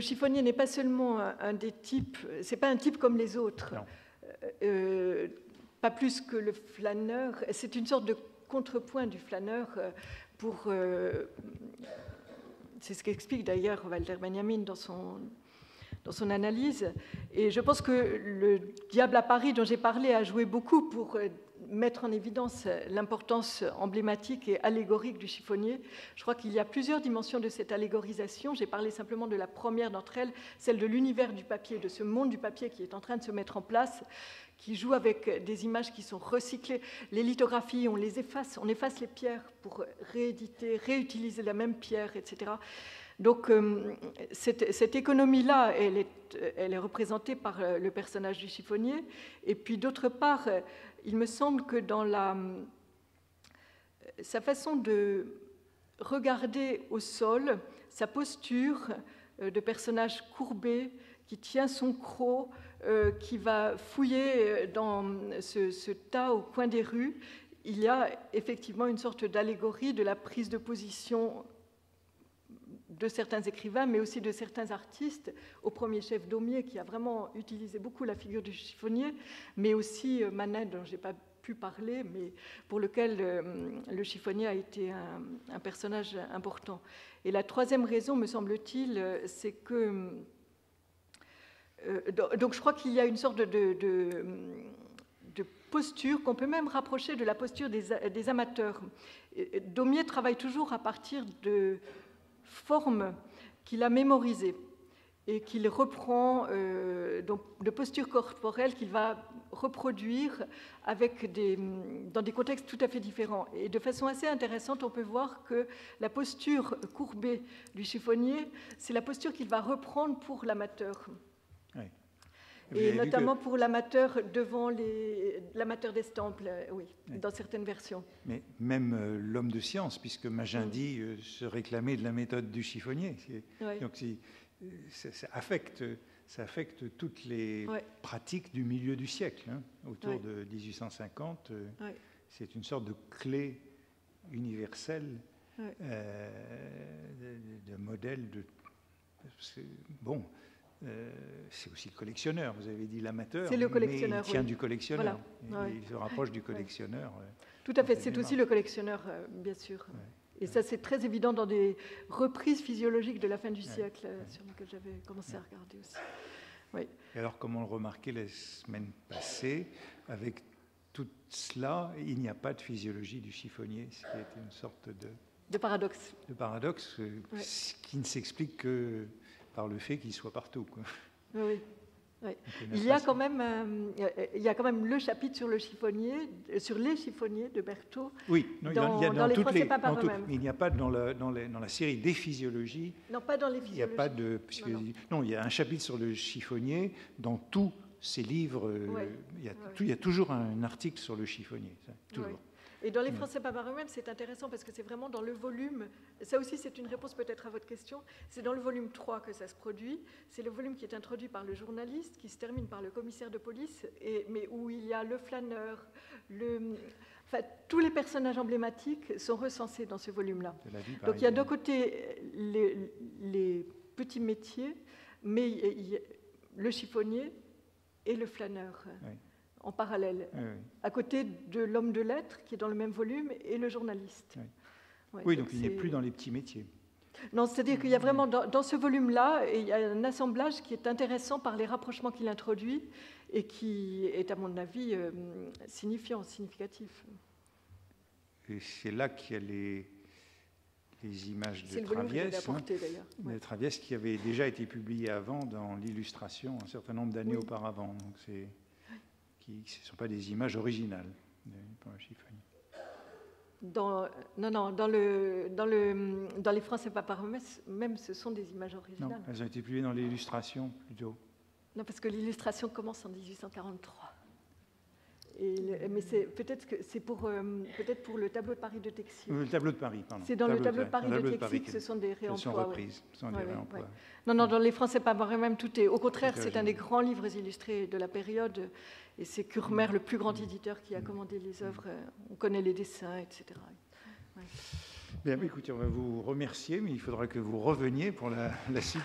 chiffonnier n'est pas seulement un des types, c'est pas un type comme les autres, pas plus que le flâneur, c'est une sorte de contrepoint du flâneur c'est ce qu'explique d'ailleurs Walter Benjamin dans son analyse. Et je pense que le Diable à Paris dont j'ai parlé a joué beaucoup pour mettre en évidence l'importance emblématique et allégorique du chiffonnier. Je crois qu'il y a plusieurs dimensions de cette allégorisation. J'ai parlé simplement de la première d'entre elles, celle de l'univers du papier, de ce monde du papier qui est en train de se mettre en place, qui joue avec des images qui sont recyclées. Les lithographies, on efface les pierres pour rééditer, réutiliser la même pierre, etc. Donc cette économie-là, elle est représentée par le personnage du chiffonnier. Et puis d'autre part, il me semble que dans sa façon de regarder au sol, sa posture de personnage courbé, qui tient son croc, qui va fouiller dans ce tas au coin des rues, il y a effectivement une sorte d'allégorie de la prise de position de certains écrivains, mais aussi de certains artistes, au premier chef Daumier, qui a vraiment utilisé beaucoup la figure du chiffonnier, mais aussi Manet, dont je n'ai pas pu parler, mais pour lequel le chiffonnier a été un personnage important. Et la troisième raison, me semble-t-il, c'est que... donc je crois qu'il y a une sorte de posture qu'on peut même rapprocher de la posture des amateurs. Daumier travaille toujours à partir de formes qu'il a mémorisées et qu'il reprend donc de postures corporelles qu'il va reproduire dans des contextes tout à fait différents. Et de façon assez intéressante, on peut voir que la posture courbée du chiffonnier, c'est la posture qu'il va reprendre pour l'amateur. Oui. Et notamment pour l'amateur devant l'amateur d'estampes, oui, dans certaines versions. Mais même l'homme de science, puisque Magendie se réclamait de la méthode du chiffonnier. Oui. Donc ça affecte toutes les pratiques du milieu du siècle, hein, autour de 1850. C'est une sorte de clé universelle de modèle de... Bon... c'est aussi le collectionneur, vous avez dit l'amateur, c'est le collectionneur, mais il tient du collectionneur. Voilà. Il se rapproche du collectionneur. Tout à fait, c'est aussi le collectionneur, bien sûr. Et ça, c'est très évident dans des reprises physiologiques de la fin du siècle, sur lesquelles j'avais commencé à regarder aussi. Oui. Et alors, comme on le remarquait la semaine passée, avec tout cela, il n'y a pas de physiologie du chiffonnier, ce qui est une sorte de paradoxe. De paradoxe, qui ne s'explique que par le fait qu'il soit partout, quoi. Oui. Il y a quand même le chapitre sur le chiffonnier, sur les chiffonniers de Berthaud. Oui, non, dans les Procès Papareux-Mêmes. Il n'y a pas dans la série des physiologies. Non, pas dans les physiologies. Il n'y a pas de... Non, il y a un chapitre sur le chiffonnier dans tous ces livres. Il y a toujours un article sur le chiffonnier, ça, toujours. Et dans les Procès Papareux-Mêmes, c'est intéressant parce que c'est vraiment dans le volume, ça aussi c'est une réponse peut-être à votre question, c'est dans le volume 3 que ça se produit, c'est le volume qui est introduit par le journaliste, qui se termine par le commissaire de police, mais où il y a le flâneur, enfin, tous les personnages emblématiques sont recensés dans ce volume-là. Donc il y a d'un côté les petits métiers, mais le chiffonnier et le flâneur. Oui. En parallèle, à côté de l'homme de lettres, qui est dans le même volume, et le journaliste. Oui, donc il n'est plus dans les petits métiers. Non, c'est-à-dire qu'il y a vraiment, dans ce volume-là, il y a un assemblage qui est intéressant par les rapprochements qu'il introduit, et qui est, à mon avis, significatif. Et c'est là qu'il y a les images de Traviès, de Traviès, qui avaient déjà été publiées avant dans l'illustration, un certain nombre d'années auparavant. Donc ce ne sont pas des images originales pour le chiffonnier. Non, dans les Français pas par eux-mêmes, ce sont des images originales. Non, elles ont été publiées dans l'illustration plutôt. Non, parce que l'illustration commence en 1843. Mais peut-être que c'est peut-être pour le tableau de Paris de Texier. Le tableau de Paris, pardon. C'est dans le tableau de Paris de Texier que ce sont des réemplois. Elles sont reprises. Ce sont des réemplois. Ouais. Non, dans les Français pas par eux-mêmes, tout est. Au contraire, c'est un des grands livres illustrés de la période. Et c'est Curmer, le plus grand éditeur, qui a commandé les œuvres. On connaît les dessins, etc. Ouais. Bien, écoutez, on va vous remercier, mais il faudra que vous reveniez pour la suite.